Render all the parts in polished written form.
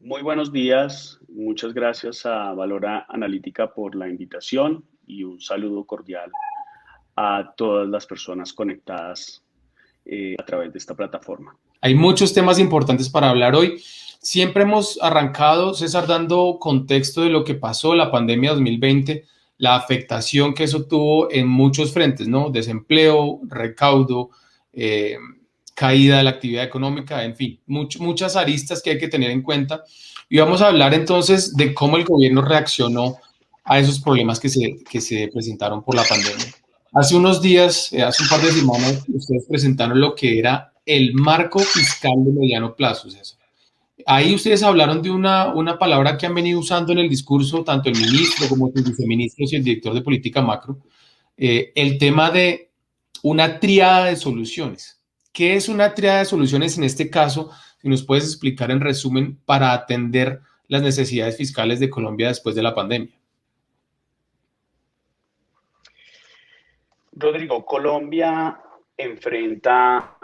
Muy buenos días, muchas gracias a Valora Analítica por la invitación y un saludo cordial a todas las personas conectadas a través de esta plataforma. Hay muchos temas importantes para hablar hoy. Siempre hemos arrancado, César, dando contexto de lo que pasó la pandemia 2020, la afectación que eso tuvo en muchos frentes, ¿no? Desempleo, recaudo, eh, caída de la actividad económica, en fin, muchas aristas que hay que tener en cuenta. Y vamos a hablar entonces de cómo el gobierno reaccionó a esos problemas que se presentaron por la pandemia. Hace unos días, hace un par de semanas, ustedes presentaron lo que era el marco fiscal de mediano plazo, César. Ahí ustedes hablaron de una palabra que han venido usando en el discurso, tanto el ministro como sus viceministros y el director de política macro, el tema de una tríada de soluciones. ¿Qué es una tríada de soluciones en este caso? Si nos puedes explicar en resumen para atender las necesidades fiscales de Colombia después de la pandemia. Rodrigo, Colombia enfrenta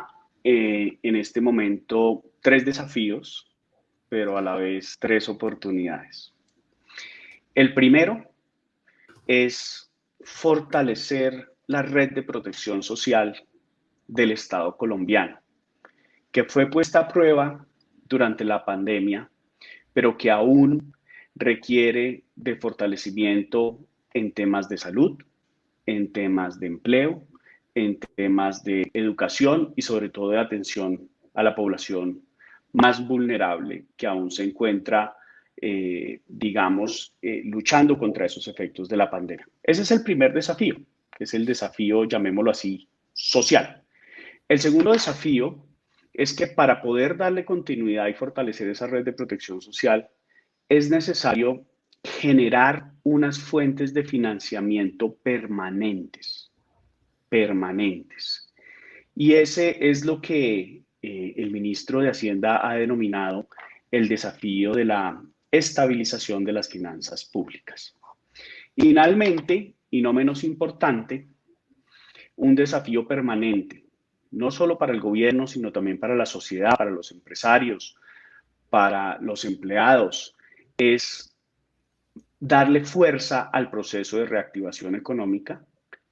en este momento tres desafíos, pero a la vez tres oportunidades. El primero es fortalecer la red de protección social del Estado colombiano, que fue puesta a prueba durante la pandemia, pero que aún requiere de fortalecimiento en temas de salud, en temas de empleo, en temas de educación y sobre todo de atención a la población más vulnerable que aún se encuentra, luchando contra esos efectos de la pandemia. Ese es el primer desafío, que es el desafío, llamémoslo así, social. El segundo desafío es que para poder darle continuidad y fortalecer esa red de protección social, es necesario generar unas fuentes de financiamiento permanentes. Y ese es lo que el ministro de Hacienda ha denominado el desafío de la estabilización de las finanzas públicas. Y finalmente, y no menos importante, un desafío permanente, no solo para el gobierno, sino también para la sociedad, para los empresarios, para los empleados, es darle fuerza al proceso de reactivación económica,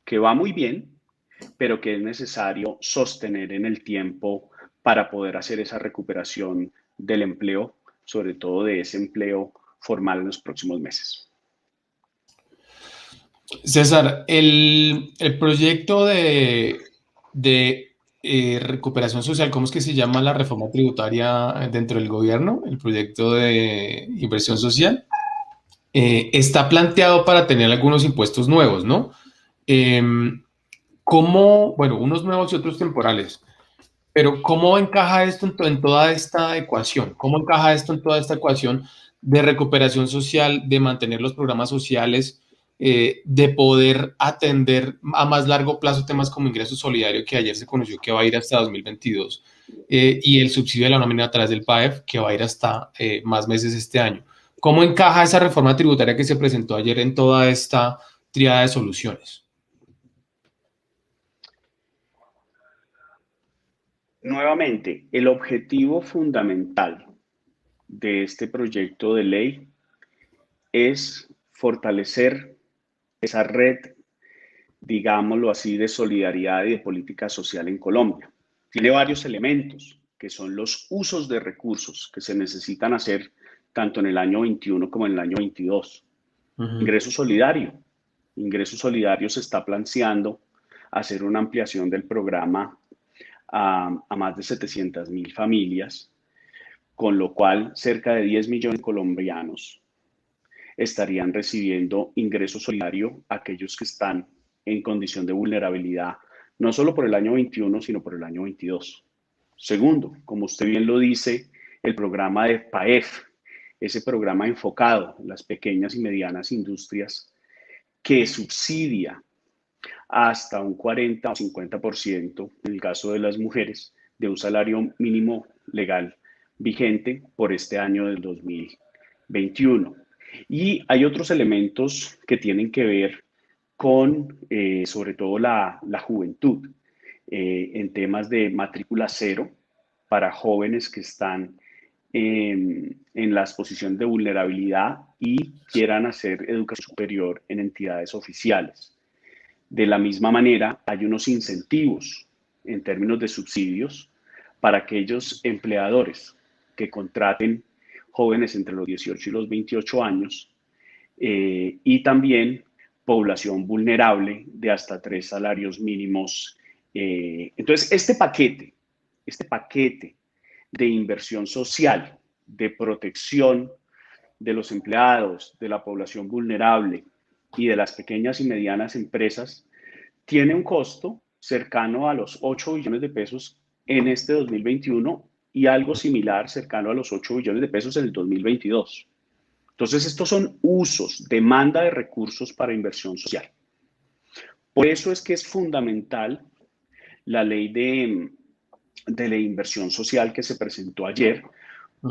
que va muy bien, pero que es necesario sostener en el tiempo para poder hacer esa recuperación del empleo, sobre todo de ese empleo formal en los próximos meses. César, el proyecto de recuperación social, ¿cómo es que se llama la reforma tributaria dentro del gobierno? El proyecto de inversión social. Está planteado para tener algunos impuestos nuevos, ¿no? Eh, ¿Cómo, bueno, unos nuevos y otros temporales? Pero ¿cómo encaja esto en toda esta ecuación? ¿Cómo encaja esto en toda esta ecuación de recuperación social, de mantener los programas sociales, de poder atender a más largo plazo temas como ingreso solidario, que ayer se conoció que va a ir hasta 2022, y el subsidio de la nómina a través del PAEF, que va a ir hasta más meses este año? ¿Cómo encaja esa reforma tributaria que se presentó ayer en toda esta tríada de soluciones? Nuevamente, el objetivo fundamental de este proyecto de ley es fortalecer esa red, digámoslo así, de solidaridad y de política social en Colombia. Tiene varios elementos, que son los usos de recursos que se necesitan hacer tanto en el año 21 como en el año 22. Uh -huh. Ingreso solidario. Ingreso solidario se está planteando hacer una ampliación del programa a más de 700.000 familias, con lo cual cerca de 10 millones de colombianos estarían recibiendo ingreso solidario aquellos que están en condición de vulnerabilidad, no solo por el año 21, sino por el año 22. Segundo, como usted bien lo dice, el programa de PAEF, ese programa enfocado en las pequeñas y medianas industrias que subsidia hasta un 40 o 50% en el caso de las mujeres de un salario mínimo legal vigente por este año del 2021. Y hay otros elementos que tienen que ver con, sobre todo, la juventud, en temas de matrícula cero para jóvenes que están en las posiciones de vulnerabilidad y quieran hacer educación superior en entidades oficiales. De la misma manera, hay unos incentivos en términos de subsidios para aquellos empleadores que contraten jóvenes entre los 18 y los 28 años y también población vulnerable de hasta 3 salarios mínimos. Entonces, este paquete de inversión social, de protección de los empleados, de la población vulnerable y de las pequeñas y medianas empresas, tiene un costo cercano a los 8 billones de pesos en este 2021 y algo similar cercano a los 8 billones de pesos en el 2022. Entonces, estos son usos, demanda de recursos para inversión social. Por eso es que es fundamental la ley de la inversión social que se presentó ayer,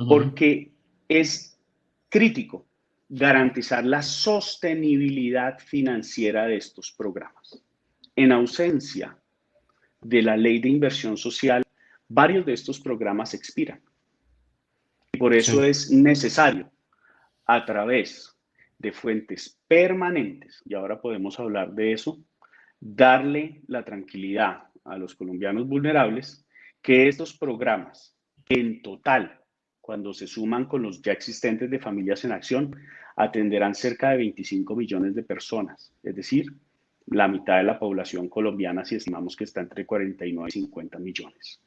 porque es crítico garantizar la sostenibilidad financiera de estos programas. En ausencia de la ley de inversión social, varios de estos programas expiran. Y por eso es necesario, a través de fuentes permanentes, y ahora podemos hablar de eso, darle la tranquilidad a los colombianos vulnerables que estos programas, en total, cuando se suman con los ya existentes de Familias en Acción, atenderán cerca de 25 millones de personas, es decir, la mitad de la población colombiana, si estimamos que está entre 49 y 50 millones.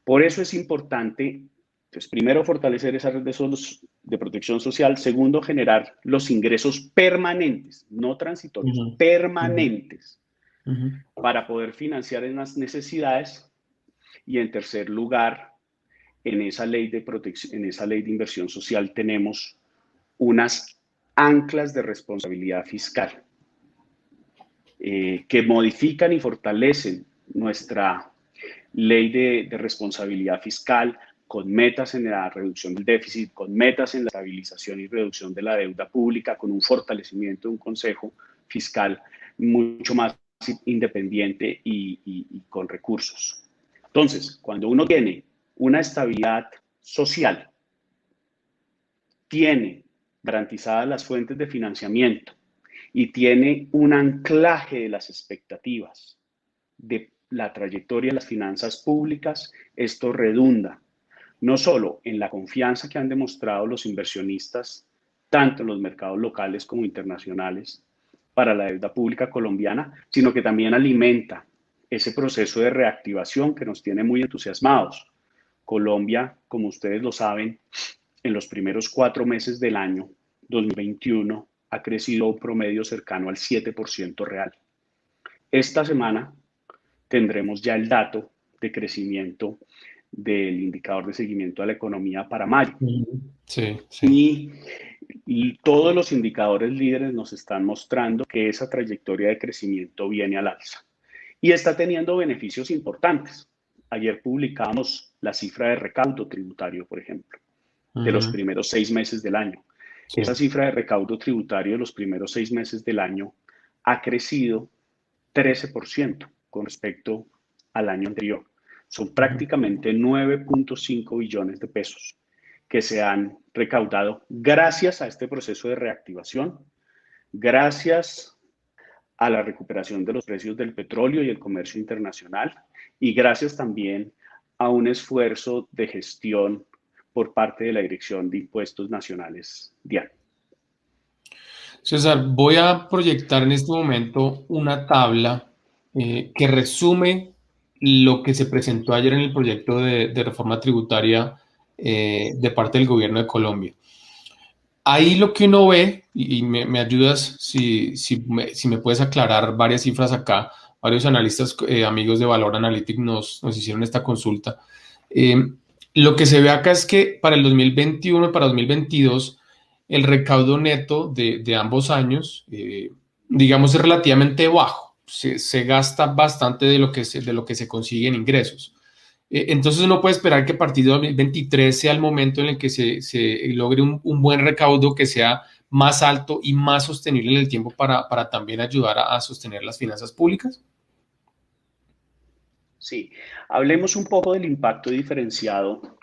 Por eso es importante, pues, primero, fortalecer esa red de protección social. Segundo, generar los ingresos permanentes, no transitorios, permanentes, para poder financiar en las necesidades. Y en tercer lugar, en esa ley de protección, en esa ley de inversión social tenemos unas anclas de responsabilidad fiscal que modifican y fortalecen nuestra ley de responsabilidad fiscal con metas en la reducción del déficit, con metas en la estabilización y reducción de la deuda pública, con un fortalecimiento de un consejo fiscal mucho más independiente y con recursos. Entonces, cuando uno tiene una estabilidad social, tiene garantizadas las fuentes de financiamiento y tiene un anclaje de las expectativas de la trayectoria de las finanzas públicas, esto redunda no solo en la confianza que han demostrado los inversionistas, tanto en los mercados locales como internacionales, para la deuda pública colombiana, sino que también alimenta ese proceso de reactivación que nos tiene muy entusiasmados. Colombia, como ustedes lo saben, en los primeros 4 meses del año 2021 ha crecido un promedio cercano al 7% real. Esta semana tendremos ya el dato de crecimiento del indicador de seguimiento a la economía para mayo. Sí, sí. Y todos los indicadores líderes nos están mostrando que esa trayectoria de crecimiento viene al alza y está teniendo beneficios importantes. Ayer publicamos la cifra de recaudo tributario, por ejemplo, de los primeros 6 meses del año. Sí. Esa cifra de recaudo tributario de los primeros 6 meses del año ha crecido 13% con respecto al año anterior. Son prácticamente 9.5 billones de pesos que se han recaudado gracias a este proceso de reactivación, gracias a la recuperación de los precios del petróleo y el comercio internacional y gracias también a un esfuerzo de gestión por parte de la Dirección de Impuestos Nacionales DIAN. César, voy a proyectar en este momento una tabla que resume lo que se presentó ayer en el proyecto de reforma tributaria de parte del gobierno de Colombia. Ahí lo que uno ve, y me ayudas si me puedes aclarar varias cifras acá, varios analistas amigos de Valor Analytics nos hicieron esta consulta. Lo que se ve acá es que para el 2021 y para 2022 el recaudo neto de ambos años, digamos, es relativamente bajo. Se gasta bastante de lo que se consigue en ingresos. Entonces uno puede esperar que a partir de 2023 sea el momento en el que se logre un buen recaudo que sea más alto y más sostenible en el tiempo para también ayudar a sostener las finanzas públicas. Sí, hablemos un poco del impacto diferenciado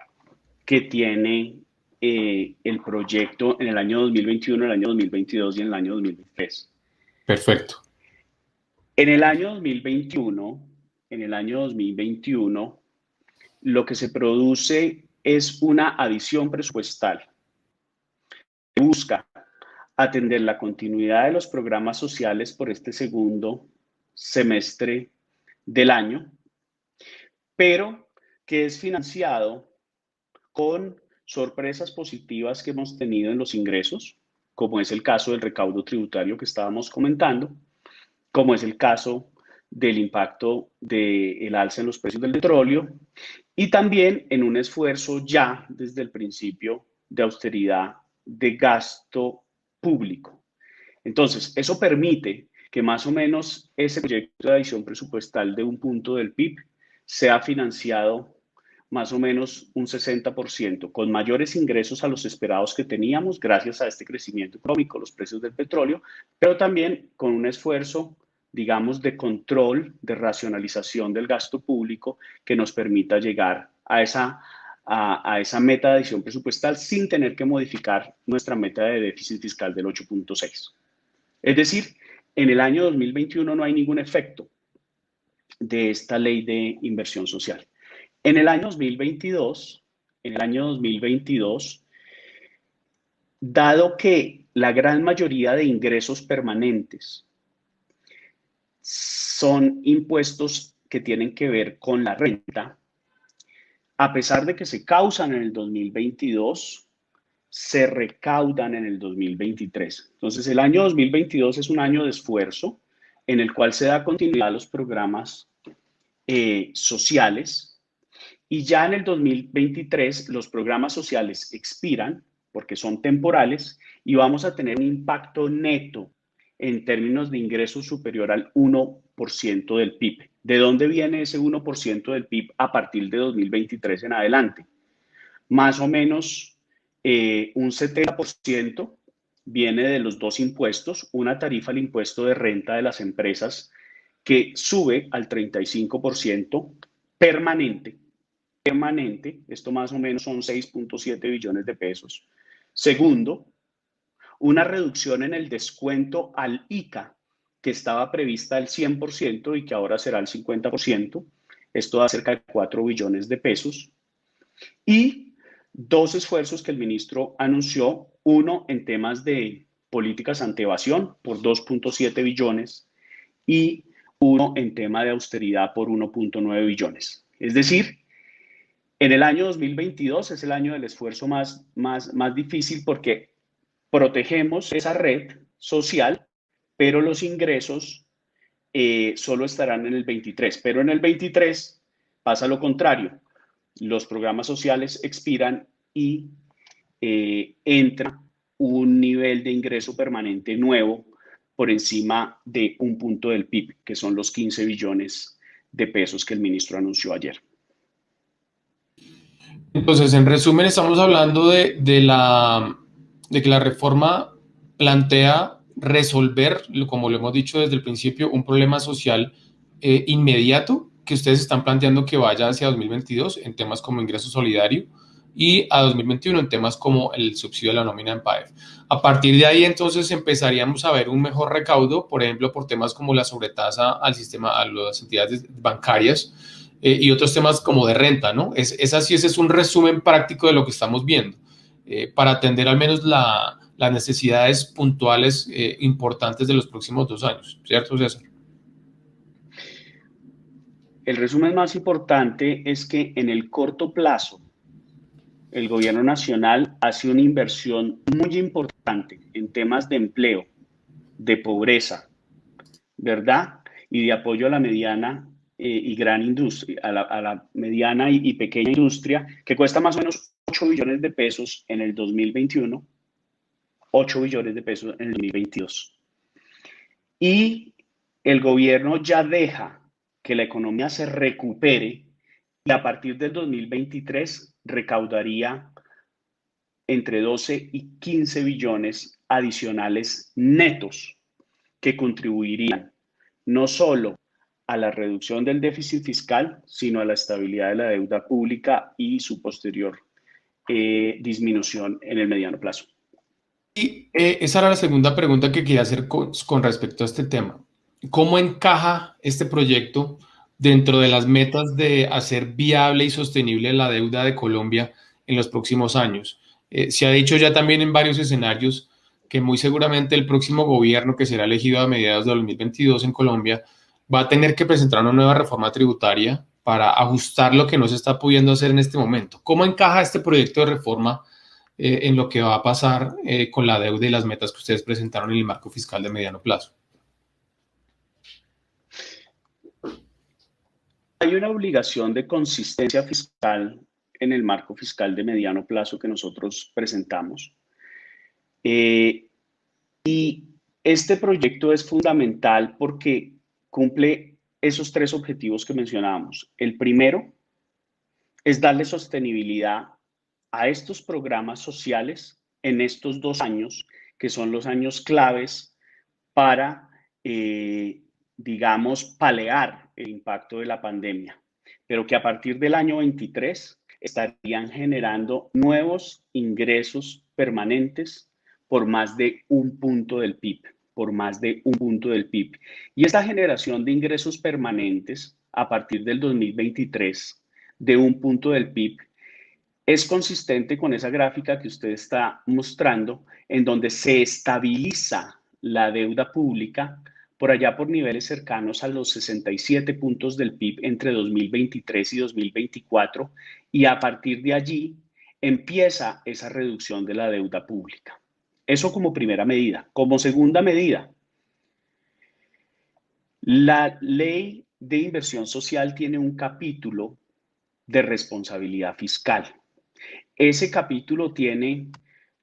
que tiene el proyecto en el año 2021, el año 2022 y en el año 2023. Perfecto. En el año 2021, lo que se produce es una adición presupuestal que busca atender la continuidad de los programas sociales por este segundo semestre del año, pero que es financiado con sorpresas positivas que hemos tenido en los ingresos, como es el caso del recaudo tributario que estábamos comentando, como es el caso del impacto del alza en los precios del petróleo y también en un esfuerzo ya desde el principio de austeridad de gasto público. Entonces, eso permite que más o menos ese proyecto de adición presupuestal de un punto del PIB sea financiado más o menos un 60%, con mayores ingresos a los esperados que teníamos gracias a este crecimiento económico, los precios del petróleo, pero también con un esfuerzo, digamos, de control, de racionalización del gasto público que nos permita llegar a esa meta de adición presupuestal sin tener que modificar nuestra meta de déficit fiscal del 8.6. Es decir, en el año 2021 no hay ningún efecto de esta ley de inversión social. En el año 2022, dado que la gran mayoría de ingresos permanentes son impuestos que tienen que ver con la renta, a pesar de que se causan en el 2022, se recaudan en el 2023. Entonces, el año 2022 es un año de esfuerzo en el cual se da continuidad a los programas sociales y ya en el 2023 los programas sociales expiran porque son temporales y vamos a tener un impacto neto en términos de ingresos superior al 1% del PIB. ¿De dónde viene ese 1% del PIB a partir de 2023 en adelante? Más o menos un 70% viene de los dos impuestos, una tarifa al impuesto de renta de las empresas que sube al 35% permanente, esto más o menos son 6.7 billones de pesos. Segundo, una reducción en el descuento al ICA, que estaba prevista al 100% y que ahora será al 50%. Esto da cerca de 4 billones de pesos. Y dos esfuerzos que el ministro anunció, uno en temas de políticas anti-evasión por 2.7 billones y uno en tema de austeridad por 1.9 billones. Es decir, en el año 2022 es el año del esfuerzo más difícil porque protegemos esa red social, pero los ingresos solo estarán en el 23. Pero en el 23 pasa lo contrario. Los programas sociales expiran y entra un nivel de ingreso permanente nuevo por encima de un punto del PIB, que son los 15 billones de pesos que el ministro anunció ayer. Entonces, en resumen, estamos hablando de que la reforma plantea resolver, como lo hemos dicho desde el principio, un problema social inmediato que ustedes están planteando que vaya hacia 2022 en temas como ingreso solidario y a 2021 en temas como el subsidio de la nómina en PAEF. A partir de ahí, entonces, empezaríamos a ver un mejor recaudo, por ejemplo, por temas como la sobretasa al sistema, a las entidades bancarias, y otros temas como de renta, ¿no? Es así, ese es un resumen práctico de lo que estamos viendo, para atender al menos las necesidades puntuales importantes de los próximos 2 años, ¿cierto, César? El resumen más importante es que en el corto plazo, el gobierno nacional hace una inversión muy importante en temas de empleo, de pobreza, ¿verdad? Y de apoyo a la mediana y gran industria, a la mediana y pequeña industria, que cuesta más o menos 8 billones de pesos en el 2021, 8 billones de pesos en el 2022. Y el gobierno ya deja que la economía se recupere y a partir del 2023 recaudaría entre 12 y 15 billones adicionales netos que contribuirían no solo a la reducción del déficit fiscal, sino a la estabilidad de la deuda pública y su posterior disminución en el mediano plazo. Y esa era la segunda pregunta que quería hacer con respecto a este tema. ¿Cómo encaja este proyecto dentro de las metas de hacer viable y sostenible la deuda de Colombia en los próximos años? Se ha dicho ya también en varios escenarios que muy seguramente el próximo gobierno que será elegido a mediados de 2022 en Colombia va a tener que presentar una nueva reforma tributaria para ajustar lo que no se está pudiendo hacer en este momento. ¿Cómo encaja este proyecto de reforma en lo que va a pasar con la deuda y las metas que ustedes presentaron en el marco fiscal de mediano plazo? Hay una obligación de consistencia fiscal en el marco fiscal de mediano plazo que nosotros presentamos. Y este proyecto es fundamental porque cumple esos tres objetivos que mencionábamos. El primero es darle sostenibilidad a estos programas sociales en estos 2 años, que son los años claves para, digamos, paliar el impacto de la pandemia, pero que a partir del año 23 estarían generando nuevos ingresos permanentes por más de un punto del PIB, por más de un punto del PIB. Y esta generación de ingresos permanentes a partir del 2023 de un punto del PIB es consistente con esa gráfica que usted está mostrando, en donde se estabiliza la deuda pública por allá por niveles cercanos a los 67 puntos del PIB entre 2023 y 2024, y a partir de allí empieza esa reducción de la deuda pública. Eso como primera medida. Como segunda medida, la ley de inversión social tiene un capítulo de responsabilidad fiscal. Ese capítulo tiene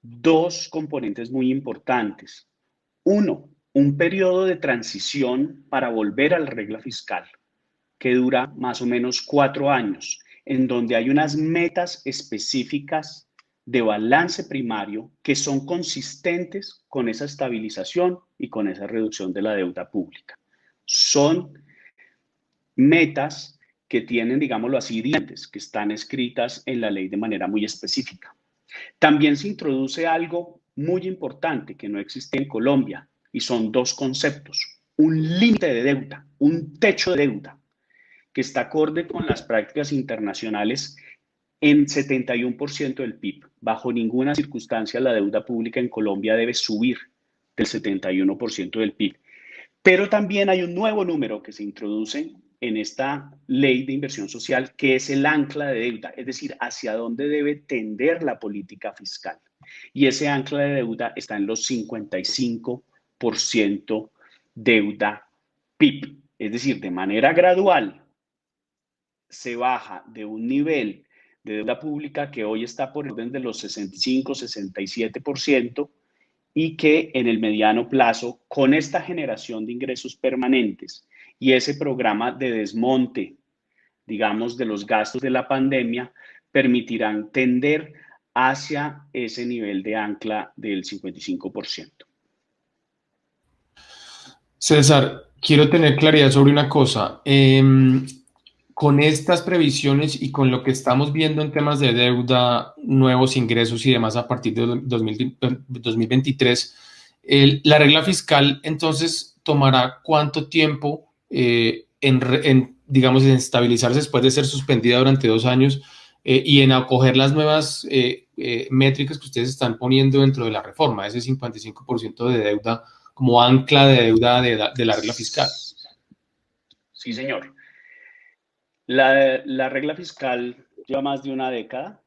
dos componentes muy importantes. Uno, un periodo de transición para volver a la regla fiscal, que dura más o menos 4 años, en donde hay unas metas específicas de balance primario que son consistentes con esa estabilización y con esa reducción de la deuda pública. Son metas que tienen, digámoslo así, dientes, que están escritas en la ley de manera muy específica. También se introduce algo muy importante que no existe en Colombia, y son dos conceptos: un límite de deuda, un techo de deuda, que está acorde con las prácticas internacionales en 71% del PIB. Bajo ninguna circunstancia la deuda pública en Colombia debe subir del 71% del PIB. Pero también hay un nuevo número que se introduce en esta ley de inversión social, que es el ancla de deuda, es decir, hacia dónde debe tender la política fiscal. Y ese ancla de deuda está en los 55% deuda PIB. Es decir, de manera gradual se baja de un nivel de deuda pública que hoy está por el orden de los 65-67%, y que en el mediano plazo, con esta generación de ingresos permanentes y ese programa de desmonte, digamos, de los gastos de la pandemia, permitirán tender hacia ese nivel de ancla del 55%. César, quiero tener claridad sobre una cosa. Con estas previsiones y con lo que estamos viendo en temas de deuda, nuevos ingresos y demás a partir de 2023, la regla fiscal entonces tomará cuánto tiempo digamos, en estabilizarse después de ser suspendida durante 2 años y en acoger las nuevas métricas que ustedes están poniendo dentro de la reforma, ese 55% de deuda como ancla de deuda de la regla fiscal. Sí, señor. La regla fiscal lleva más de una década.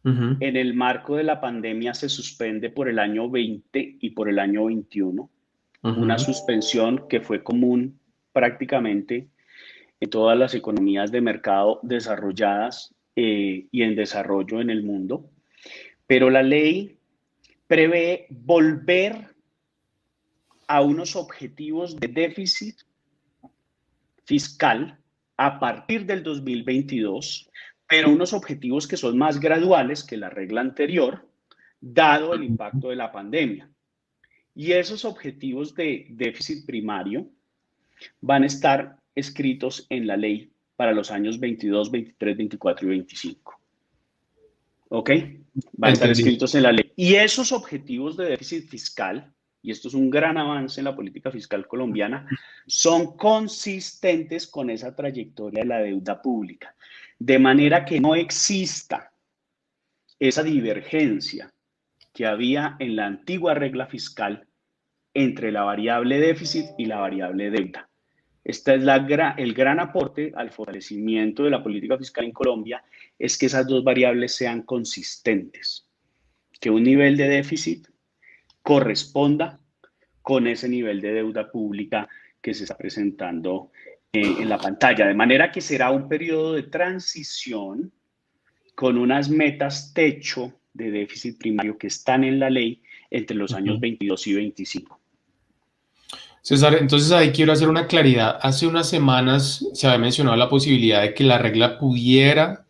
En el marco de la pandemia se suspende por el año 20 y por el año 21. Una suspensión que fue común prácticamente en todas las economías de mercado desarrolladas y en desarrollo en el mundo. Pero la ley prevé volver a unos objetivos de déficit fiscal a partir del 2022, pero unos objetivos que son más graduales que la regla anterior, dado el impacto de la pandemia. Y esos objetivos de déficit primario van a estar escritos en la ley para los años 22, 23, 24 y 25. ¿ok? Va a estar Entendido. escritos en la ley. Y esos objetivos de déficit fiscal, y esto es un gran avance en la política fiscal colombiana, son consistentes con esa trayectoria de la deuda pública, de manera que no exista esa divergencia que había en la antigua regla fiscal entre la variable déficit y la variable deuda. Este es el gran aporte al fortalecimiento de la política fiscal en Colombia, es que esas dos variables sean consistentes, que un nivel de déficit corresponda con ese nivel de deuda pública que se está presentando en la pantalla. De manera que será un periodo de transición con unas metas techo de déficit primario que están en la ley entre los años 22 y 25. César, entonces ahí quiero hacer una claridad. Hace unas semanas se había mencionado la posibilidad de que la regla pudiera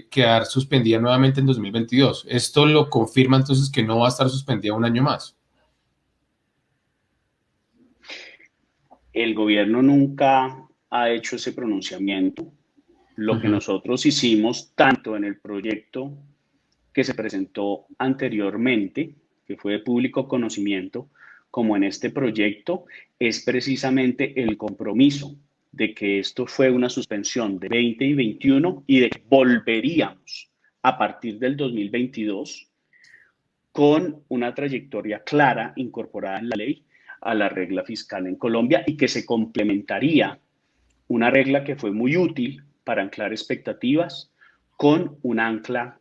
quedar suspendida nuevamente en 2022. ¿Esto lo confirma entonces que no va a estar suspendida un año más? El gobierno nunca ha hecho ese pronunciamiento. Lo que nosotros hicimos, tanto en el proyecto que se presentó anteriormente, que fue de público conocimiento, como en este proyecto, es precisamente el compromiso de que esto fue una suspensión de 20 y 21 y de que volveríamos a partir del 2022 con una trayectoria clara incorporada en la ley a la regla fiscal en Colombia y que se complementaría una regla que fue muy útil para anclar expectativas con un ancla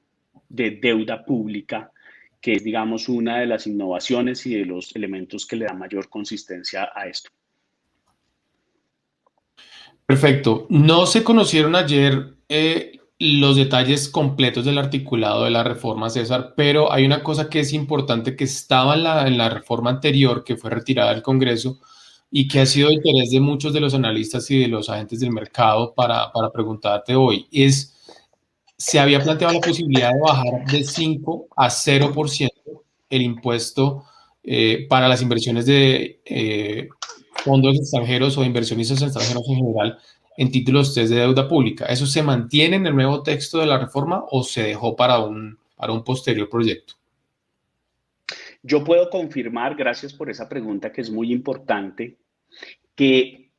de deuda pública, que es, digamos, una de las innovaciones y de los elementos que le da mayor consistencia a esto. Perfecto. No se conocieron ayer los detalles completos del articulado de la reforma, César, pero hay una cosa que es importante que estaba en la reforma anterior que fue retirada del Congreso y que ha sido de interés de muchos de los analistas y de los agentes del mercado para preguntarte hoy. Se había planteado la posibilidad de bajar de 5 a 0% el impuesto para las inversiones de fondos extranjeros o inversionistas extranjeros en general en títulos de deuda pública. ¿Eso se mantiene en el nuevo texto de la reforma o se dejó para un posterior proyecto? Yo puedo confirmar, gracias por esa pregunta que es muy importante, que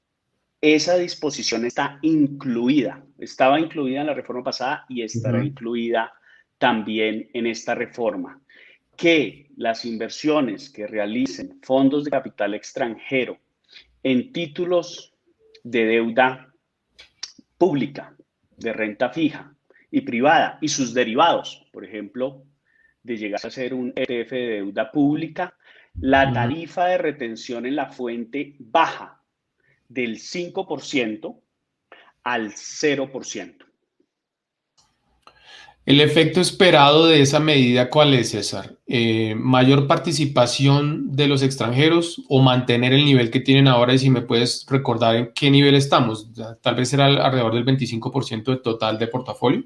esa disposición estaba incluida en la reforma pasada y estará incluida también en esta reforma, que las inversiones que realicen fondos de capital extranjero en títulos de deuda pública, de renta fija y privada y sus derivados, por ejemplo, de llegar a ser un ETF de deuda pública, la tarifa de retención en la fuente baja del 5% al 0%. El efecto esperado de esa medida, ¿cuál es, César? ¿Mayor participación de los extranjeros o mantener el nivel que tienen ahora? Y si me puedes recordar en qué nivel estamos, tal vez será alrededor del 25% del total de portafolio.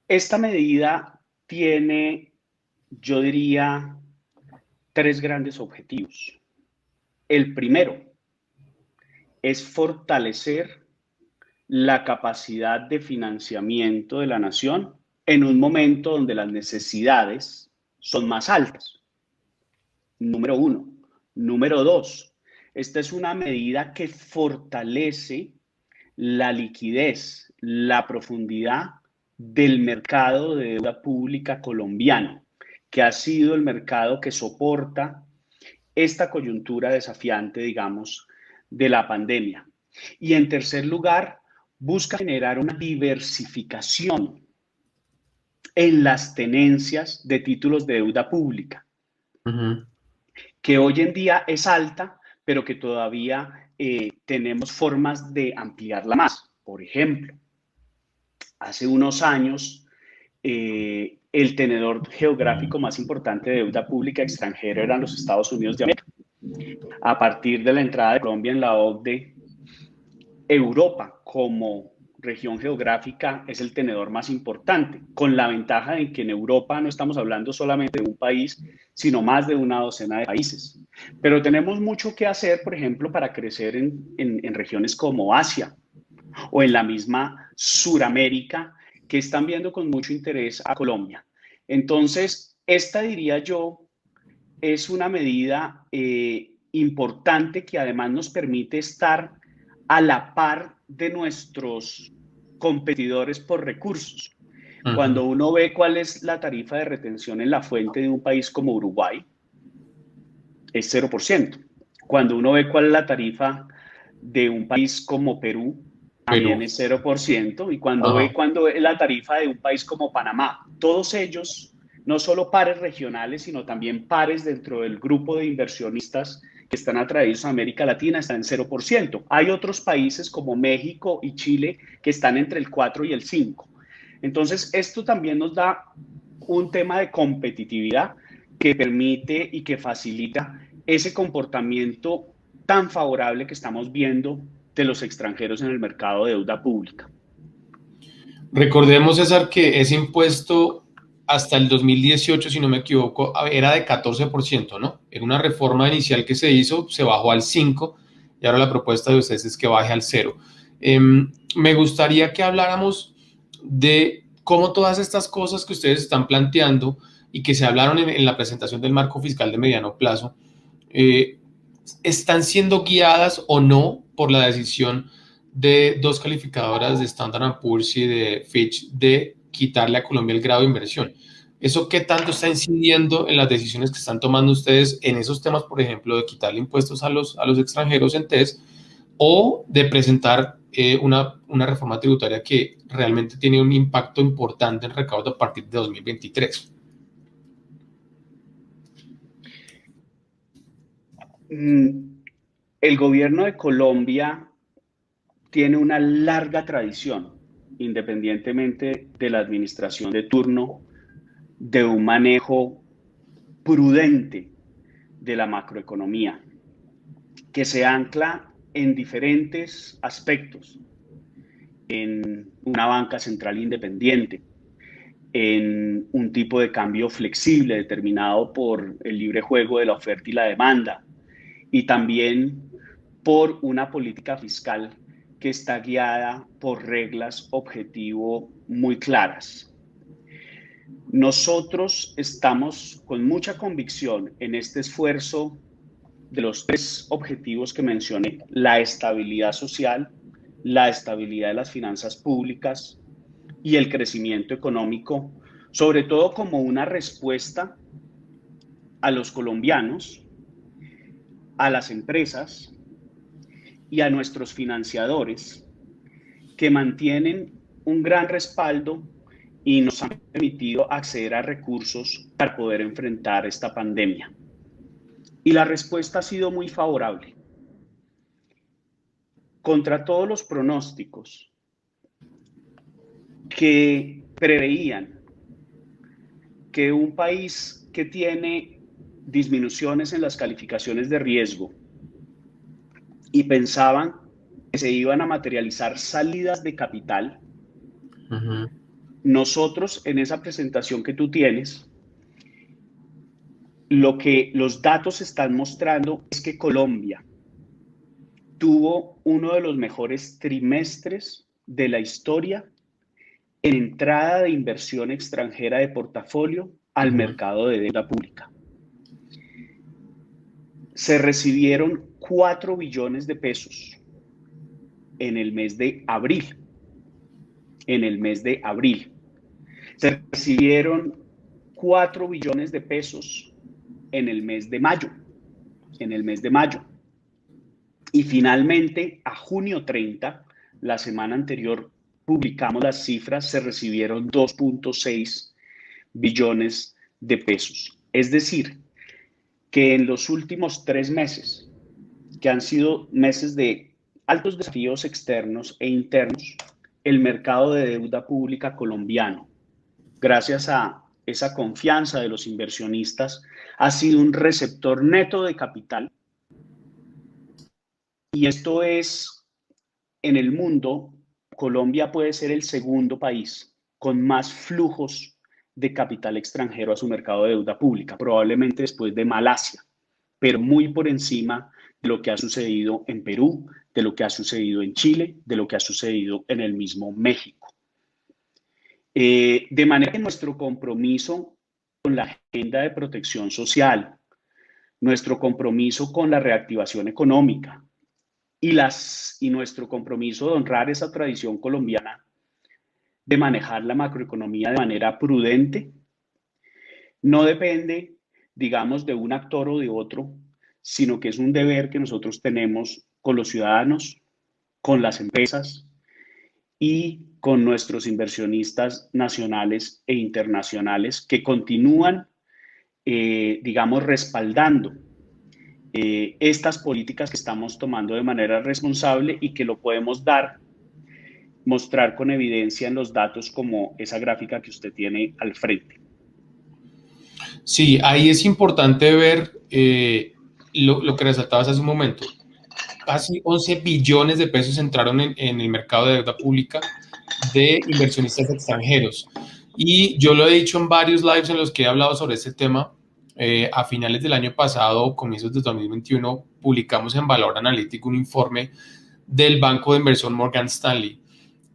Esta medida tiene, yo diría, tres grandes objetivos. El primero es fortalecer la capacidad de financiamiento de la nación en un momento donde las necesidades son más altas. Número uno. Número dos, esta es una medida que fortalece la liquidez, la profundidad del mercado de deuda pública colombiano, que ha sido el mercado que soporta esta coyuntura desafiante, digamos, de la pandemia. Y en tercer lugar, busca generar una diversificación en las tenencias de títulos de deuda pública, que hoy en día es alta, pero que todavía tenemos formas de ampliarla más. Por ejemplo, hace unos años, el tenedor geográfico más importante de deuda pública extranjera eran los Estados Unidos de América. A partir de la entrada de Colombia en la OCDE, Europa como región geográfica es el tenedor más importante, con la ventaja de que en Europa no estamos hablando solamente de un país, sino más de una docena de países. Pero tenemos mucho que hacer, por ejemplo, para crecer en regiones como Asia o en la misma Suramérica, que están viendo con mucho interés a Colombia. Entonces, esta diría yo es una medida importante que además nos permite estar a la par de nuestros competidores por recursos. Cuando uno ve cuál es la tarifa de retención en la fuente de un país como Uruguay, es 0%. Cuando uno ve cuál es la tarifa de un país como Perú, también es 0%. Y cuando ve cuándo es la tarifa de un país como Panamá, todos ellos, no solo pares regionales, sino también pares dentro del grupo de inversionistas que están atraídos a América Latina, están en 0%. Hay otros países como México y Chile que están entre el 4 y el 5. Entonces, esto también nos da un tema de competitividad que permite y que facilita ese comportamiento tan favorable que estamos viendo de los extranjeros en el mercado de deuda pública. Recordemos, César, que ese impuesto hasta el 2018, si no me equivoco, era de 14%, ¿no? Era una reforma inicial que se hizo, se bajó al 5% y ahora la propuesta de ustedes es que baje al 0%. Me gustaría que habláramos de cómo todas estas cosas que ustedes están planteando y que se hablaron en la presentación del marco fiscal de mediano plazo, están siendo guiadas o no por la decisión de dos calificadoras de Standard & Poor's y de Fitch de quitarle a Colombia el grado de inversión. ¿Eso qué tanto está incidiendo en las decisiones que están tomando ustedes en esos temas, por ejemplo, de quitarle impuestos a los extranjeros en TES o de presentar una reforma tributaria que realmente tiene un impacto importante en recaudo a partir de 2023? El gobierno de Colombia tiene una larga tradición, independientemente de la administración de turno, de un manejo prudente de la macroeconomía, que se ancla en diferentes aspectos, en una banca central independiente, en un tipo de cambio flexible determinado por el libre juego de la oferta y la demanda, y también por una política fiscal que está guiada por reglas objetivo muy claras. Nosotros estamos con mucha convicción en este esfuerzo de los tres objetivos que mencioné: la estabilidad social, la estabilidad de las finanzas públicas y el crecimiento económico, sobre todo como una respuesta a los colombianos, a las empresas y a nuestros financiadores, que mantienen un gran respaldo y nos han permitido acceder a recursos para poder enfrentar esta pandemia. Y la respuesta ha sido muy favorable. Contra todos los pronósticos que preveían que un país que tiene disminuciones en las calificaciones de riesgo y pensaban que se iban a materializar salidas de capital, nosotros en esa presentación que tú tienes, lo que los datos están mostrando es que Colombia tuvo uno de los mejores trimestres de la historia en entrada de inversión extranjera de portafolio al mercado de deuda pública. Se recibieron 4 billones de pesos en el mes de abril. Se recibieron 4 billones de pesos en el mes de mayo. Y finalmente, a junio 30, la semana anterior, publicamos las cifras, se recibieron 2.6 billones de pesos. Es decir, que en los últimos 3 meses, que han sido meses de altos desafíos externos e internos, el mercado de deuda pública colombiano, gracias a esa confianza de los inversionistas, ha sido un receptor neto de capital. Y esto es, en el mundo, Colombia puede ser el segundo país con más flujos de capital extranjero a su mercado de deuda pública, probablemente después de Malasia, pero muy por encima de lo que ha sucedido en Perú, de lo que ha sucedido en Chile, de lo que ha sucedido en el mismo México. De manera que nuestro compromiso con la agenda de protección social, nuestro compromiso con la reactivación económica y nuestro compromiso de honrar esa tradición colombiana de manejar la macroeconomía de manera prudente, no depende, digamos, de un actor o de otro, sino que es un deber que nosotros tenemos con los ciudadanos, con las empresas y con nuestros inversionistas nacionales e internacionales que continúan, digamos, respaldando estas políticas que estamos tomando de manera responsable y que lo podemos mostrar con evidencia en los datos como esa gráfica que usted tiene al frente. Sí, ahí es importante ver lo que resaltabas hace un momento. Casi 11 billones de pesos entraron en el mercado de deuda pública de inversionistas extranjeros. Y yo lo he dicho en varios lives en los que he hablado sobre este tema. A finales del año pasado, comienzos de 2021, publicamos en Valor Analítico un informe del banco de inversión Morgan Stanley,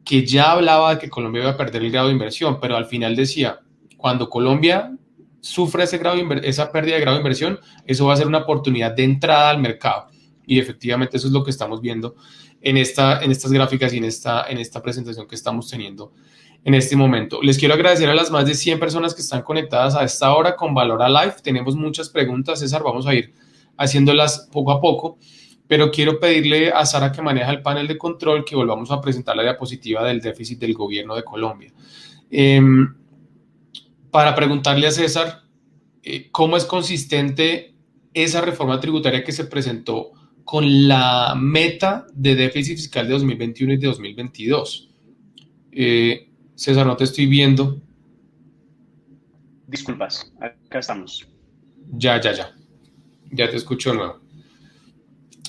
que ya hablaba de que Colombia iba a perder el grado de inversión, pero al final decía, cuando Colombia sufre esa pérdida de grado de inversión, eso va a ser una oportunidad de entrada al mercado. Y efectivamente eso es lo que estamos viendo en estas gráficas y en esta presentación que estamos teniendo en este momento. Les quiero agradecer a las más de 100 personas que están conectadas a esta hora con Valora Live. Tenemos muchas preguntas, César, vamos a ir haciéndolas poco a poco, pero quiero pedirle a Sara, que maneja el panel de control, que volvamos a presentar la diapositiva del déficit del gobierno de Colombia. Para preguntarle a César, ¿cómo es consistente esa reforma tributaria que se presentó con la meta de déficit fiscal de 2021 y de 2022? César, no te estoy viendo. Disculpas, acá estamos. Ya te escucho de nuevo.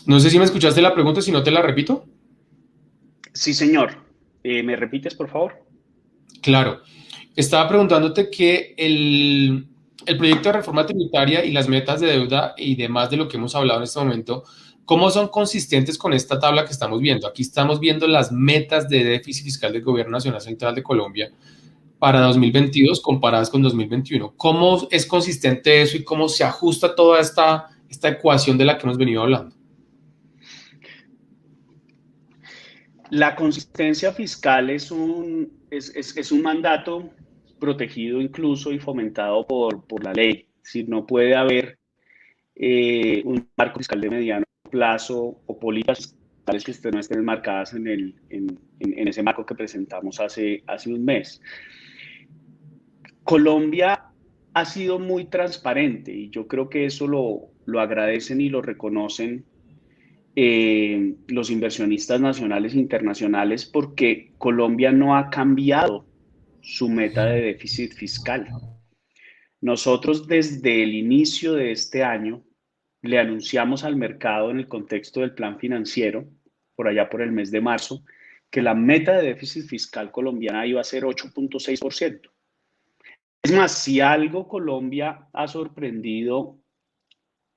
No sé si me escuchaste la pregunta, si no te la repito. Sí, señor. ¿Me repites, por favor? Claro. Estaba preguntándote que el proyecto de reforma tributaria y las metas de deuda y demás de lo que hemos hablado en este momento, ¿cómo son consistentes con esta tabla que estamos viendo? Aquí estamos viendo las metas de déficit fiscal del Gobierno Nacional Central de Colombia para 2022 comparadas con 2021. ¿Cómo es consistente eso y cómo se ajusta toda esta ecuación de la que hemos venido hablando? La consistencia fiscal es un mandato protegido incluso y fomentado por la ley. Es decir, no puede haber un marco fiscal de mediano plazo o políticas fiscales que no estén enmarcadas en ese marco que presentamos hace un mes. Colombia ha sido muy transparente y yo creo que eso lo agradecen y lo reconocen los inversionistas nacionales e internacionales, porque Colombia no ha cambiado su meta de déficit fiscal. Nosotros desde el inicio de este año le anunciamos al mercado en el contexto del plan financiero, por allá por el mes de marzo, que la meta de déficit fiscal colombiana iba a ser 8.6%. Es más, si algo Colombia ha sorprendido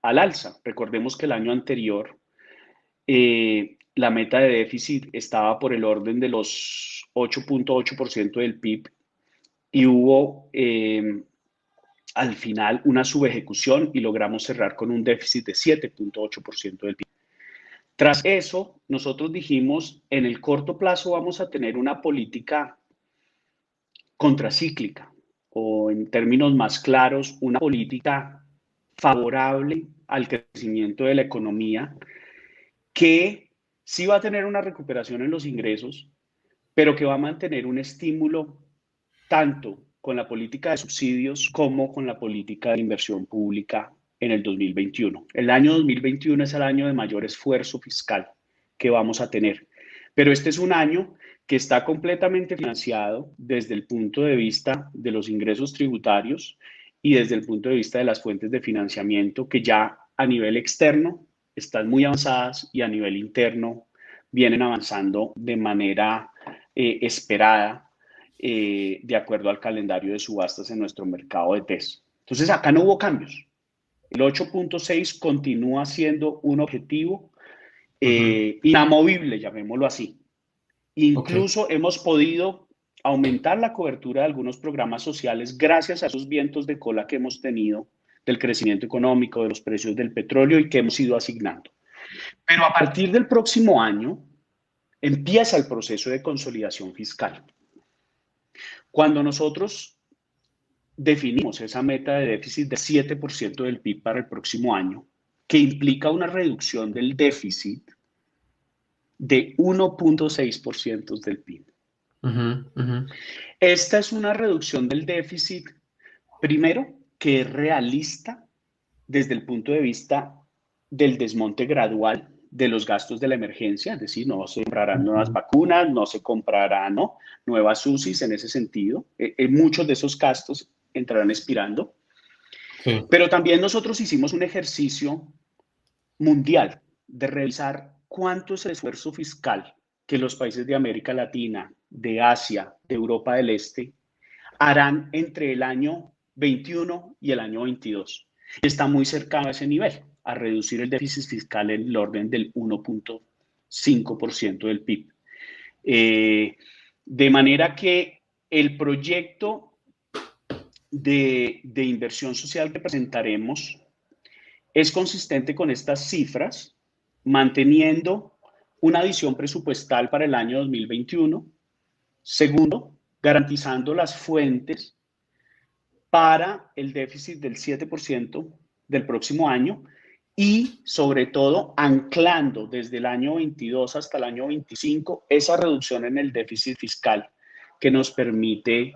al alza, recordemos que el año anterior la meta de déficit estaba por el orden de los 8.8% del PIB y hubo al final una subejecución y logramos cerrar con un déficit de 7.8% del PIB. Tras eso, nosotros dijimos, en el corto plazo vamos a tener una política contracíclica, o en términos más claros, una política favorable al crecimiento de la economía, que sí va a tener una recuperación en los ingresos, pero que va a mantener un estímulo tanto con la política de subsidios como con la política de inversión pública en el 2021. El año 2021 es el año de mayor esfuerzo fiscal que vamos a tener, pero este es un año que está completamente financiado desde el punto de vista de los ingresos tributarios y desde el punto de vista de las fuentes de financiamiento que ya a nivel externo están muy avanzadas y a nivel interno vienen avanzando de manera esperada de acuerdo al calendario de subastas en nuestro mercado de TES. Entonces acá no hubo cambios. El 8.6 continúa siendo un objetivo inamovible, llamémoslo así. Incluso hemos podido aumentar la cobertura de algunos programas sociales gracias a esos vientos de cola que hemos tenido del crecimiento económico, de los precios del petróleo y que hemos ido asignando. Pero a partir del próximo año empieza el proceso de consolidación fiscal. Cuando nosotros definimos esa meta de déficit de 7% del PIB para el próximo año, que implica una reducción del déficit de 1.6% del PIB. Esta es una reducción del déficit, primero, que es realista desde el punto de vista del desmonte gradual de los gastos de la emergencia, es decir, no se comprarán nuevas vacunas, no se comprarán nuevas UCIs en ese sentido. Muchos de esos gastos entrarán expirando. Sí. Pero también nosotros hicimos un ejercicio mundial de revisar cuánto es el esfuerzo fiscal que los países de América Latina, de Asia, de Europa del Este, harán entre el año 21 y el año 22. Está muy cercano a ese nivel, a reducir el déficit fiscal en el orden del 1.5% del PIB. De manera que el proyecto de inversión social que presentaremos es consistente con estas cifras, manteniendo una visión presupuestal para el año 2021. Segundo, garantizando las fuentes para el déficit del 7% del próximo año y, sobre todo, anclando desde el año 22 hasta el año 25 esa reducción en el déficit fiscal que nos permite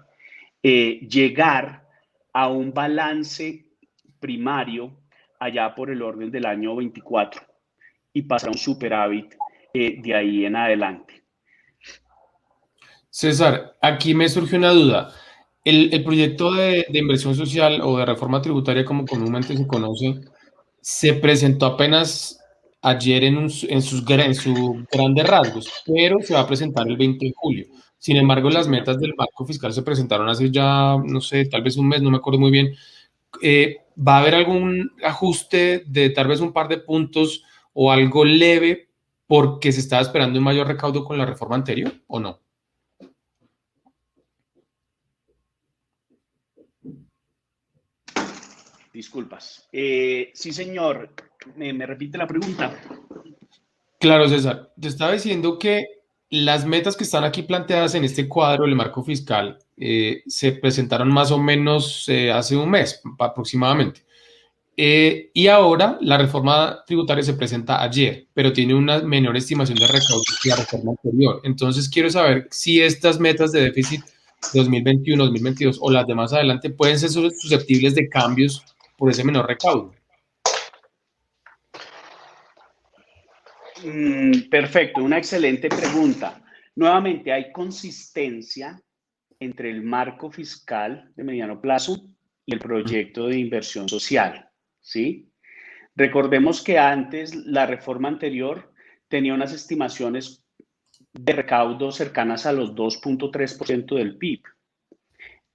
llegar a un balance primario allá por el orden del año 24 y pasar a un superávit de ahí en adelante. César, aquí me surge una duda. El proyecto de inversión social o de reforma tributaria, como comúnmente se conoce, se presentó apenas ayer en sus grandes rasgos, pero se va a presentar el 20 de julio. Sin embargo, las metas del marco fiscal se presentaron hace ya, no sé, tal vez un mes, no me acuerdo muy bien. ¿Va a haber algún ajuste de tal vez un par de puntos o algo leve porque se estaba esperando un mayor recaudo con la reforma anterior o no? Disculpas. Sí, señor. ¿Me repite la pregunta? Claro, César. Te estaba diciendo que las metas que están aquí planteadas en este cuadro del marco fiscal se presentaron más o menos hace un mes aproximadamente. Y ahora la reforma tributaria se presenta ayer, pero tiene una menor estimación de recaudo que la reforma anterior. Entonces, quiero saber si estas metas de déficit 2021, 2022 o las de más adelante pueden ser susceptibles de cambios por ese menor recaudo. Perfecto, una excelente pregunta. Nuevamente, hay consistencia entre el marco fiscal de mediano plazo y el proyecto de inversión social, ¿sí? Recordemos que antes la reforma anterior tenía unas estimaciones de recaudo cercanas a los 2.3% del PIB.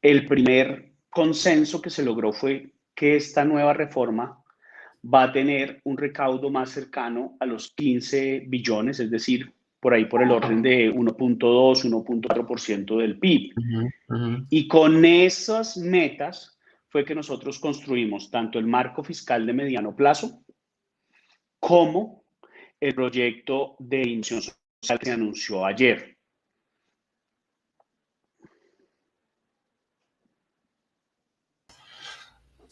El primer consenso que se logró fue que esta nueva reforma va a tener un recaudo más cercano a los 15 billones, es decir, por ahí por el orden de 1.2, 1.4% del PIB. Y con esas metas fue que nosotros construimos tanto el marco fiscal de mediano plazo como el proyecto de inversión social que se anunció ayer.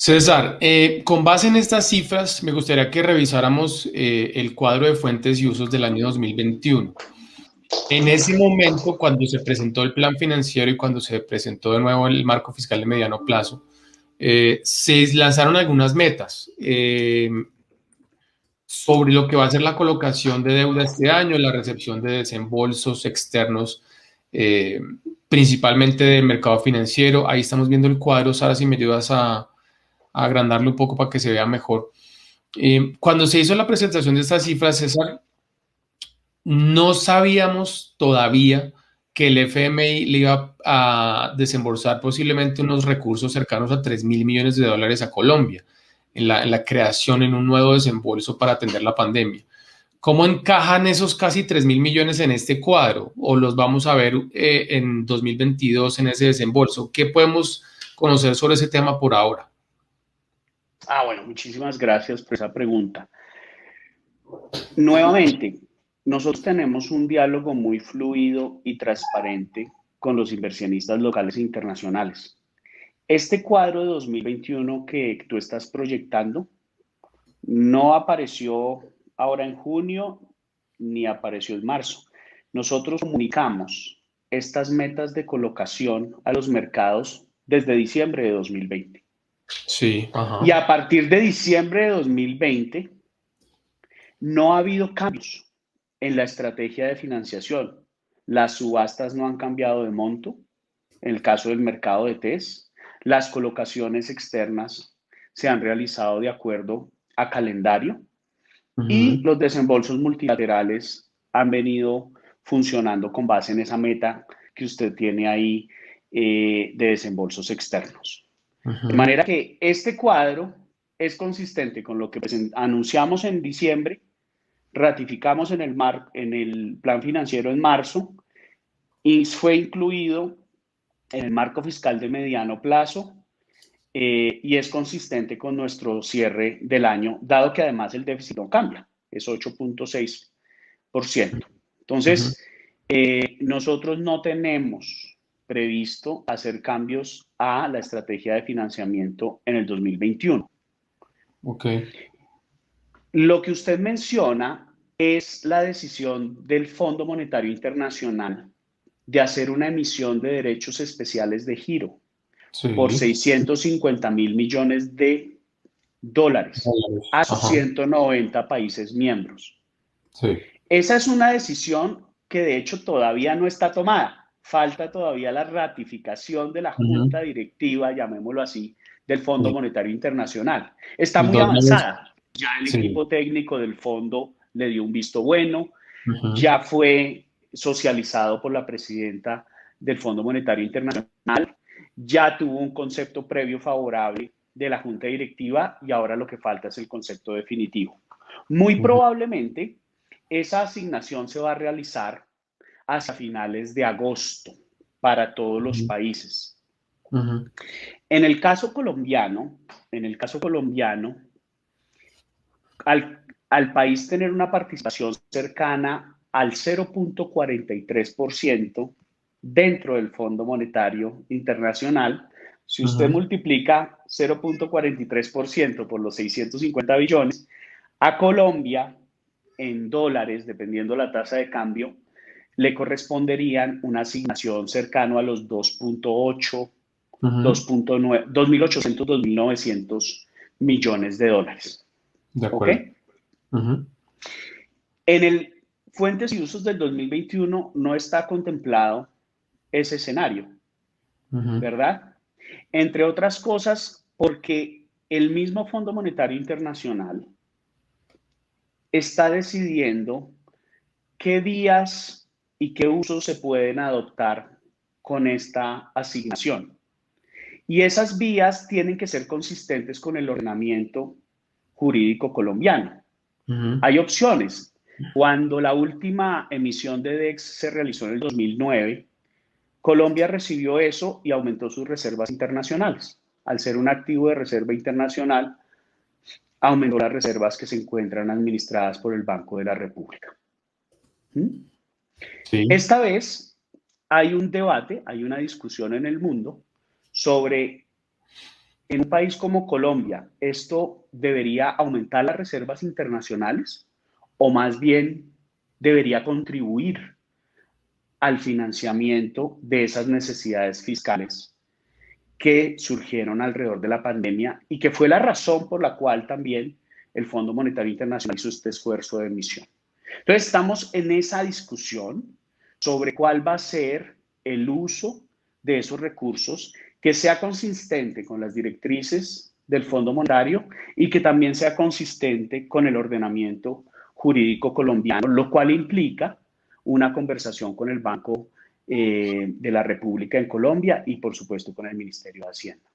César, con base en estas cifras, me gustaría que revisáramos el cuadro de fuentes y usos del año 2021. En ese momento, cuando se presentó el plan financiero y cuando se presentó de nuevo el marco fiscal de mediano plazo, se lanzaron algunas metas sobre lo que va a ser la colocación de deuda este año, la recepción de desembolsos externos, principalmente del mercado financiero. Ahí estamos viendo el cuadro. Sara, si me ayudas a agrandarlo un poco para que se vea mejor. Cuando se hizo la presentación de estas cifras, César, no sabíamos todavía que el FMI le iba a desembolsar posiblemente unos recursos cercanos a 3.000 millones de dólares a Colombia en la creación, en un nuevo desembolso para atender la pandemia. ¿Cómo encajan esos casi 3.000 millones en este cuadro? ¿O los vamos a ver en 2022 en ese desembolso? ¿Qué podemos conocer sobre ese tema por ahora? Bueno, muchísimas gracias por esa pregunta. Nuevamente, nosotros tenemos un diálogo muy fluido y transparente con los inversionistas locales e internacionales. Este cuadro de 2021 que tú estás proyectando no apareció ahora en junio ni apareció en marzo. Nosotros comunicamos estas metas de colocación a los mercados desde diciembre de 2020. Sí, Y ajá. a partir de diciembre de 2020 no ha habido cambios en la estrategia de financiación. Las subastas no han cambiado de monto. En el caso del mercado de TES, las colocaciones externas se han realizado de acuerdo a calendario y Ujú. los desembolsos multilaterales han venido funcionando con base en esa meta que usted tiene ahí de desembolsos externos. De Ujú. manera que este cuadro es consistente con lo que anunciamos en diciembre, ratificamos en el plan financiero en marzo y fue incluido en el marco fiscal de mediano plazo y es consistente con nuestro cierre del año, dado que además el déficit no cambia, es 8.6%. Ujú. Entonces, nosotros no tenemos previsto hacer cambios a la estrategia de financiamiento en el 2021. Ok. Lo que usted menciona es la decisión del Fondo Monetario Internacional de hacer una emisión de derechos especiales de giro por Sí. 650 mil millones de dólares Dólares. a sus Ajá. 190 países miembros. Sí. Esa es una decisión que de hecho todavía no está tomada. Falta todavía la ratificación de la Ujú. junta directiva, llamémoslo así, del Fondo Sí. Monetario Internacional. Está Y muy 2 meses. avanzada. Ya el Sí. equipo técnico del fondo le dio un visto bueno, Ujú. ya fue socializado por la presidenta del Fondo Monetario Internacional, ya tuvo un concepto previo favorable de la junta directiva y ahora lo que falta es el concepto definitivo. Muy Ujú. probablemente esa asignación se va a realizar hacia finales de agosto para todos los Ujú. países. Ujú. En el caso colombiano, en el caso colombiano, al país tener una participación cercana al 0.43% dentro del Fondo Monetario Internacional, si usted Ujú. multiplica 0.43% por los 650 billones, a Colombia en dólares, dependiendo la tasa de cambio, le corresponderían una asignación cercano a los 2.8, Ujú. 2.9, 2.800, 2.900 millones de dólares. De ¿Ok? acuerdo. Ujú. En el Fuentes y Usos del 2021 no está contemplado ese escenario, Ujú. ¿verdad? Entre otras cosas, porque el mismo Fondo Monetario Internacional está decidiendo qué vías y qué usos se pueden adoptar con esta asignación. Y esas vías tienen que ser consistentes con el ordenamiento jurídico colombiano. Ujú. Hay opciones. Cuando la última emisión de DEX se realizó en el 2009, Colombia recibió eso y aumentó sus reservas internacionales. Al ser un activo de reserva internacional, aumentó las reservas que se encuentran administradas por el Banco de la República. ¿Mm? Sí. Esta vez hay un debate, hay una discusión en el mundo sobre, en un país como Colombia, ¿esto debería aumentar las reservas internacionales o más bien debería contribuir al financiamiento de esas necesidades fiscales que surgieron alrededor de la pandemia y que fue la razón por la cual también el Fondo Monetario Internacional hizo este esfuerzo de emisión? Entonces, estamos en esa discusión sobre cuál va a ser el uso de esos recursos que sea consistente con las directrices del Fondo Monetario y que también sea consistente con el ordenamiento jurídico colombiano, lo cual implica una conversación con el Banco de la República en Colombia y, por supuesto, con el Ministerio de Hacienda.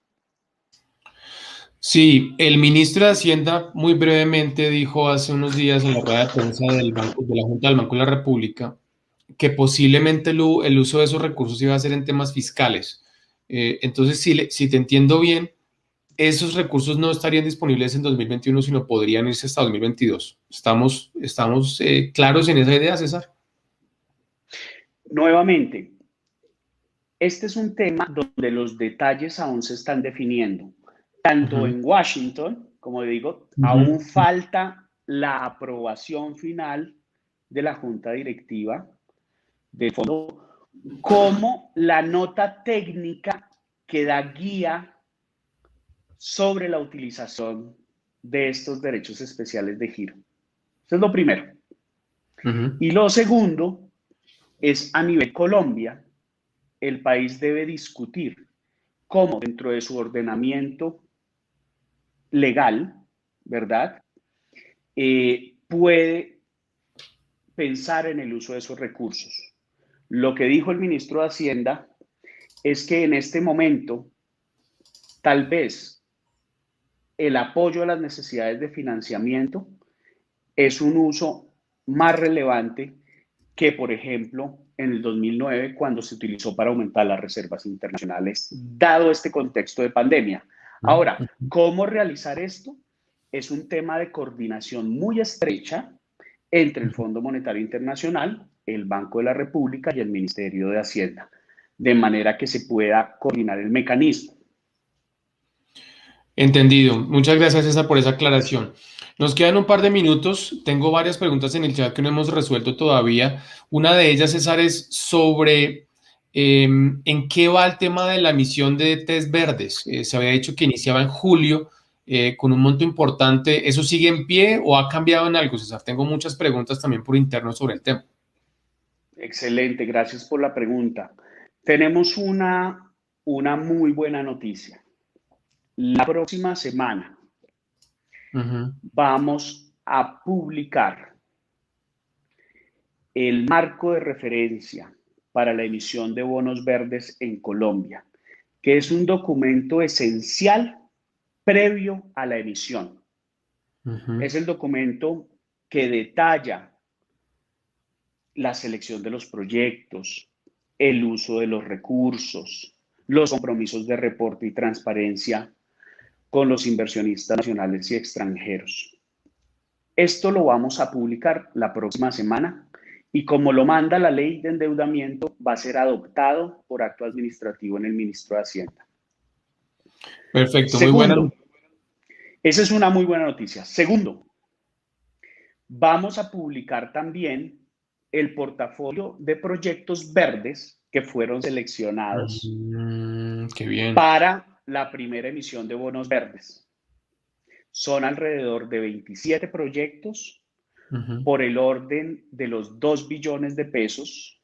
Sí, el ministro de Hacienda muy brevemente dijo hace unos días en la rueda de prensa del Banco, de la Junta del Banco de la República que posiblemente el uso de esos recursos iba a ser en temas fiscales. Entonces, si te entiendo bien, esos recursos no estarían disponibles en 2021, sino podrían irse hasta 2022. ¿Estamos claros en esa idea, César? Nuevamente, este es un tema donde los detalles aún se están definiendo. Tanto Ujú, en Washington, como digo, aún ujú. falta la aprobación final de la Junta Directiva del fondo, como la nota técnica que da guía sobre la utilización de estos derechos especiales de giro. Eso es lo primero. Ujú. Y lo segundo es a nivel Colombia, el país debe discutir cómo dentro de su ordenamiento legal, ¿verdad? Puede pensar en el uso de esos recursos. Lo que dijo el ministro de Hacienda es que en este momento tal vez el apoyo a las necesidades de financiamiento es un uso más relevante que, por ejemplo, en el 2009, cuando se utilizó para aumentar las reservas internacionales, dado este contexto de pandemia. Ahora, ¿cómo realizar esto? Es un tema de coordinación muy estrecha entre el Fondo Monetario Internacional, el Banco de la República y el Ministerio de Hacienda, de manera que se pueda coordinar el mecanismo. Entendido. Muchas gracias, César, por esa aclaración. Nos quedan un par de minutos. Tengo varias preguntas en el chat que no hemos resuelto todavía. Una de ellas, César, es sobre en qué va el tema de la emisión de test verdes. Se había dicho que iniciaba en julio con un monto importante. ¿Eso sigue en pie o ha cambiado en algo, César? Tengo muchas preguntas también por interno sobre el tema. Excelente, gracias por la pregunta. Tenemos una muy buena noticia. La próxima semana Ujú. vamos a publicar el marco de referencia para la emisión de bonos verdes en Colombia, que es un documento esencial previo a la emisión. Ujú. Es el documento que detalla la selección de los proyectos, el uso de los recursos, los compromisos de reporte y transparencia con los inversionistas nacionales y extranjeros. Esto lo vamos a publicar la próxima semana y como lo manda la ley de endeudamiento, va a ser adoptado por acto administrativo en el ministro de Hacienda. Perfecto, muy buena. Segundo, esa es una muy buena noticia. Segundo, vamos a publicar también el portafolio de proyectos verdes que fueron seleccionados Qué bien. para la primera emisión de bonos verdes. Son alrededor de 27 proyectos Ujú. por el orden de los 2 billones de pesos,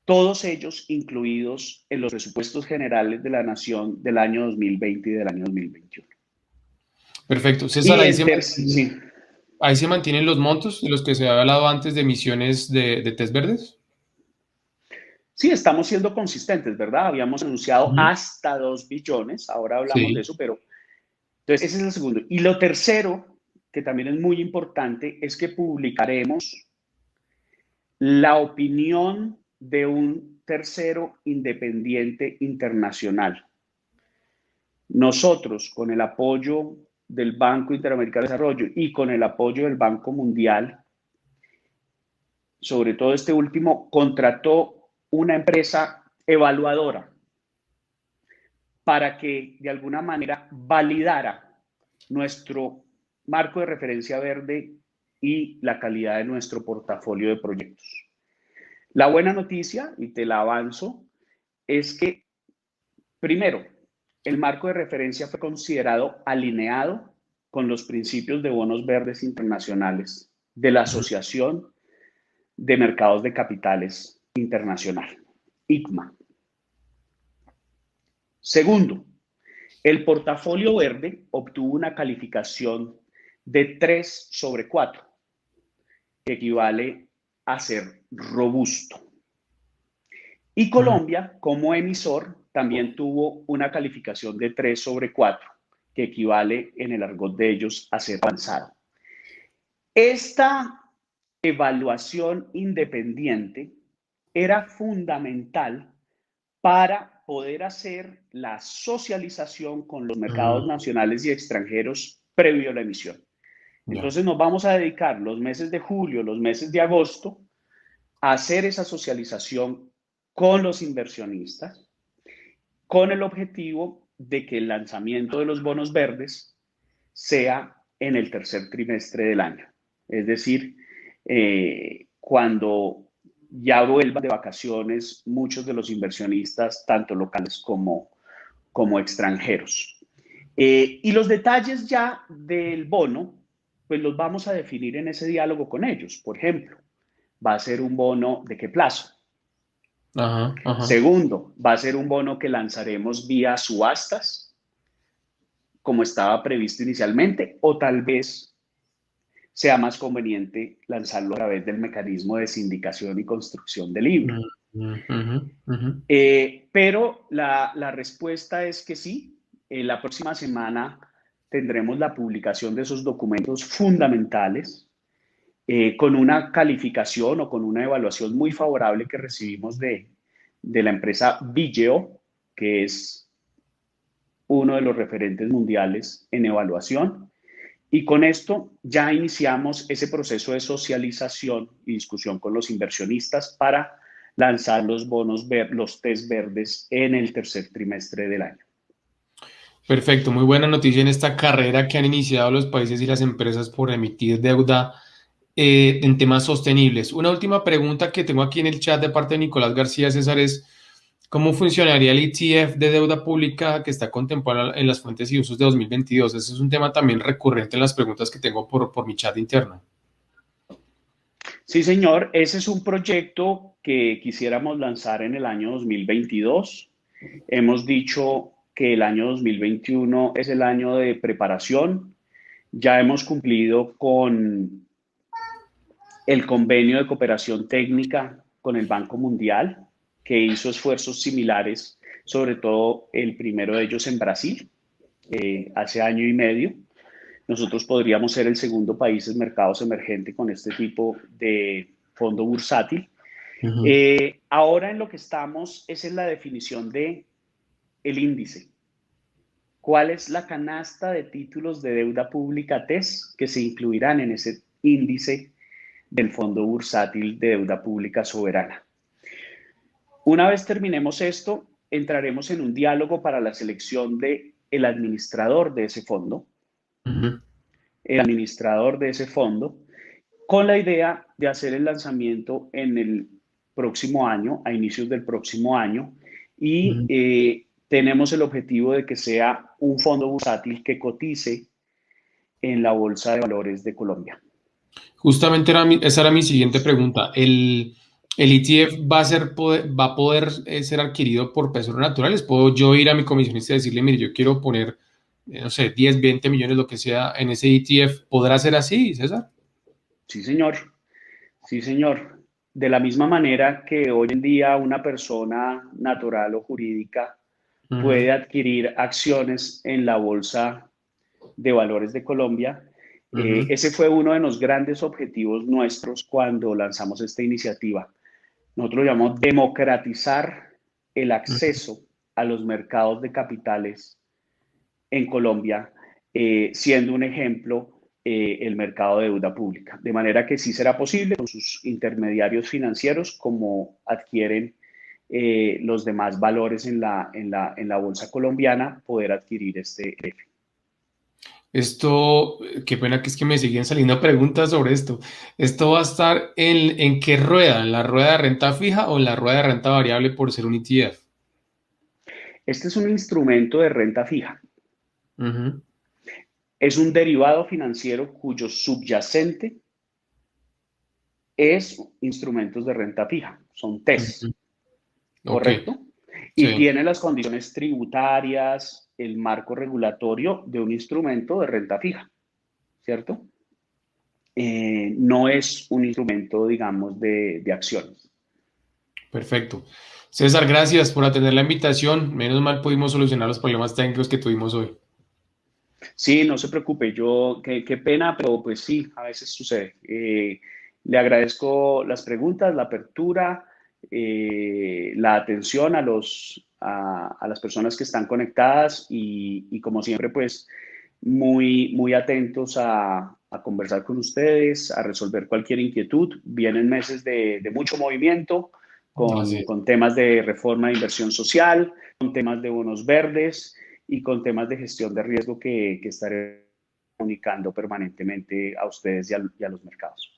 todos ellos incluidos en los presupuestos generales de la Nación del año 2020 y del año 2021. Perfecto. César, Y sí, ahí se mantienen los montos de los que se había hablado antes de emisiones de test verdes. sí, estamos siendo consistentes, ¿verdad? Habíamos anunciado Ujú. hasta 2 billones, ahora hablamos de Sí. eso, pero entonces ese es el segundo. Y lo tercero, que también es muy importante, es que publicaremos la opinión de un tercero independiente internacional. Nosotros, con el apoyo del Banco Interamericano de Desarrollo y con el apoyo del Banco Mundial, sobre todo este último, contrató una empresa evaluadora para que de alguna manera validara nuestro marco de referencia verde y la calidad de nuestro portafolio de proyectos. La buena noticia, y te la avanzo, es que, primero, el marco de referencia fue considerado alineado con los principios de bonos verdes internacionales de la Ujú. Asociación de Mercados de Capitales Internacional, ICMA. Segundo, el portafolio verde obtuvo una calificación de 3 sobre 4, que equivale a ser robusto. Y Ujú. Colombia, como emisor, también tuvo una calificación de 3 sobre 4, que equivale en el argot de ellos a ser avanzado. Esta evaluación independiente era fundamental para poder hacer la socialización con los mercados nacionales y extranjeros previo a la emisión. Entonces nos vamos a dedicar los meses de julio, los meses de agosto, a hacer esa socialización con los inversionistas, con el objetivo de que el lanzamiento de los bonos verdes sea en el tercer trimestre del año. Es decir, cuando ya vuelvan de vacaciones muchos de los inversionistas, tanto locales como extranjeros. Y los detalles ya del bono, pues los vamos a definir en ese diálogo con ellos. Por ejemplo, ¿va a ser un bono de qué plazo? Segundo, ¿va a ser un bono que lanzaremos vía subastas, como estaba previsto inicialmente, o tal vez sea más conveniente lanzarlo a través del mecanismo de sindicación y construcción de libro? Pero la respuesta es que sí. La próxima semana tendremos la publicación de esos documentos fundamentales con una calificación o con una evaluación muy favorable que recibimos de la empresa Vigeo, que es uno de los referentes mundiales en evaluación. Y con esto ya iniciamos ese proceso de socialización y discusión con los inversionistas para lanzar los bonos, los test verdes en el tercer trimestre del año. Perfecto, muy buena noticia en esta carrera que han iniciado los países y las empresas por emitir deuda en temas sostenibles. Una última pregunta que tengo aquí en el chat de parte de Nicolás García César es: ¿cómo funcionaría el ETF de deuda pública que está contemplado en las fuentes y usos de 2022? Ese es un tema también recurrente en las preguntas que tengo por mi chat interno. Sí, señor. Ese es un proyecto que quisiéramos lanzar en el año 2022. Hemos dicho que el año 2021 es el año de preparación. Ya hemos cumplido con el convenio de cooperación técnica con el Banco Mundial, que hizo esfuerzos similares, sobre todo el primero de ellos en Brasil, hace año y medio. Nosotros podríamos ser el segundo país en mercados emergentes con este tipo de fondo bursátil. Ahora en lo que estamos es en la definición de el índice. ¿Cuál es la canasta de títulos de deuda pública TES que se incluirán en ese índice del Fondo Bursátil de Deuda Pública Soberana? Una vez terminemos esto, entraremos en un diálogo para la selección del administrador de ese fondo. El administrador de ese fondo, con la idea de hacer el lanzamiento en el próximo año, a inicios del próximo año, y tenemos el objetivo de que sea un fondo bursátil que cotice en la Bolsa de Valores de Colombia. Justamente esa era mi siguiente pregunta. ¿El ETF va a poder ser adquirido por personas naturales? ¿Puedo yo ir a mi comisionista y decirle, mire, yo quiero poner, no sé, 10, 20 millones, lo que sea, en ese ETF? ¿Podrá ser así, César? Sí, señor. Sí, señor. De la misma manera que hoy en día una persona natural o jurídica puede adquirir acciones en la Bolsa de Valores de Colombia. Ese fue uno de los grandes objetivos nuestros cuando lanzamos esta iniciativa. Nosotros lo llamamos democratizar el acceso a los mercados de capitales en Colombia, siendo un ejemplo el mercado de deuda pública. De manera que sí será posible con sus intermediarios financieros, como adquieren los demás valores en la bolsa colombiana, poder adquirir este ETF. Esto, qué pena que es que me siguen saliendo preguntas sobre esto. ¿Esto va a estar en qué rueda? ¿En la rueda de renta fija o en la rueda de renta variable por ser un ETF? Este es un instrumento de renta fija. Es un derivado financiero cuyo subyacente es instrumentos de renta fija. Son TES, ¿correcto? Okay. Y Sí. tiene las condiciones tributarias, el marco regulatorio de un instrumento de renta fija, ¿cierto? No es un instrumento, digamos, de acciones. Perfecto. César, gracias por atender la invitación. Menos mal pudimos solucionar los problemas técnicos que tuvimos hoy. Sí, no se preocupe, yo, qué pena, pero pues sí, a veces sucede. Le agradezco las preguntas, la apertura, la atención a las personas que están conectadas y como siempre, pues muy atentos a conversar con ustedes, a resolver cualquier inquietud. Vienen meses de mucho movimiento Así es. con temas de reforma de inversión social, con temas de bonos verdes y con temas de gestión de riesgo que estaré comunicando permanentemente a ustedes y a los mercados.